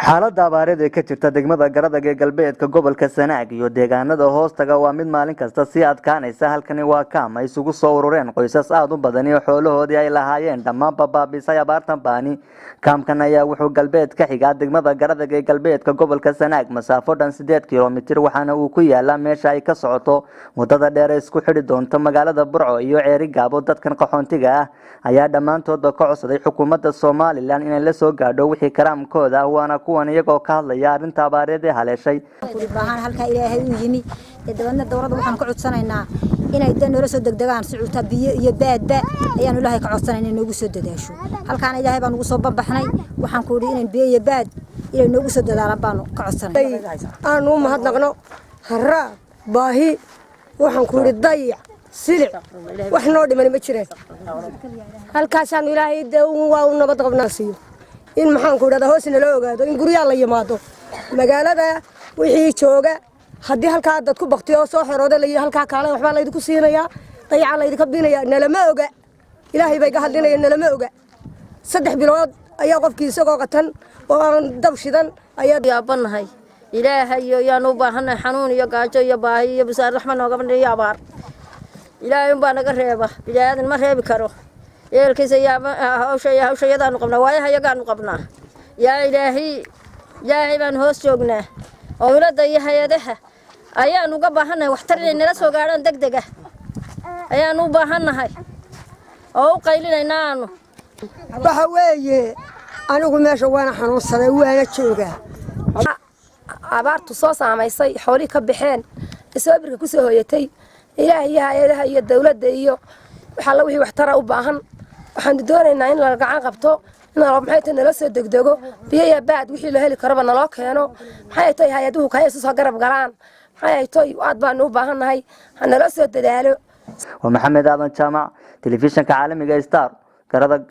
xaaladda abaareed ee ka jirta degmada Garadag ee galbeedka gobolka Sanaag iyo deegaanada hoostaga waa mid maalin kasta sii adkaanaysa. Halkani waa kaam ay isugu soo urureen qoysas aad u badan iyo xoolahoodii ay lahaayeen dhammaan baabisay abaartan baani. Kaamkan ayaa wuxuu galbeed ka xigaa degmada Garadag ee galbeedka gobolka Sanaag masaafo dhan 8 kiiloomitir waxaana uu ku yaalaa meesha ay ka socoto wadada dheer ee isku xidhi doonta magaalada Burco iyo Ceeri Gaabo. Dadkan qaxoontiga ah ayaa dhamaantood ka codsaday xukuumadda Soomaaliland inay la soo gaadho wixii karaamkooda waana kuwan iyagoo ka hadlaya arinta abaareed ee haleeshay. baahan halka Ilaahay u yimi dadweynaha dawladda waxaan ka codsanaynaa inay danoola soo degdegaan sucuuta biyo iyo baadba ayaan Ilaahay ka codsanaynaa inay noogu soo dadaasho halkaan Ilaahay baan ugu soo banbaxnay waxaan ku yiri inay biyo iyo baad inay noogu soo dadaalaan baan ka codsanaynaa aanu mahadnaqno harra baahi waxaan ku yiri dayac silic wax noo dhiman ma jireen halkaasaan Ilaahay waa u nabad qabnaasiyo in maxaan ku yiraahdaa hoosna loo ogaado in guriga la yimaado magaalada wixii jooga haddii halka dad ku baqtiyo soo xirooda la halka kale waxba la idinku siinaya dayaca la idinka binaya nalama oga Ilaahay bay ka hadlinayaan nalama oga 3 bilood ayaa qofkii isagoo qatan oo aan dab shidan ayaa yaabanahay Ilaahay yaan u baahanay xanuun iyo gaajo iyo baahi iyo bisaar raxmaan nooga bandhiyo abaar Ilaahay baa naga reeba bidaadan ma reebi karo eelkiisa hawshayadaan qabnaa waayahayagaan qabnaa yaa Ilaahay baan hoos joognaa awladda iyo hay'adaha ayaan uga baahanahay waxtar inay nala soo gaaraan degdeg ah ayaan u baahanahay oo qaylinaynaanu waxa weeye anigu meesha waana xanuunsaday waana joogaa abaartu soo saameysay xooli ka baxeen isoobarka ku soo hoyatay Ilaahay hay'adaha iyo dawladda iyo waxa la wixii waxtar u baahan waxaan doonaynaa in la gacan qabto in maxay tahay nala soo degdego biyo baad wixii la heli karo naloo keeno maxay tahay hay'aduhu ka soo garab galaan maxay tahay aad baan u baahanahay nala soo dadaalo ومحمد آدم جامع تلفزيون كعالمي Star Garadag.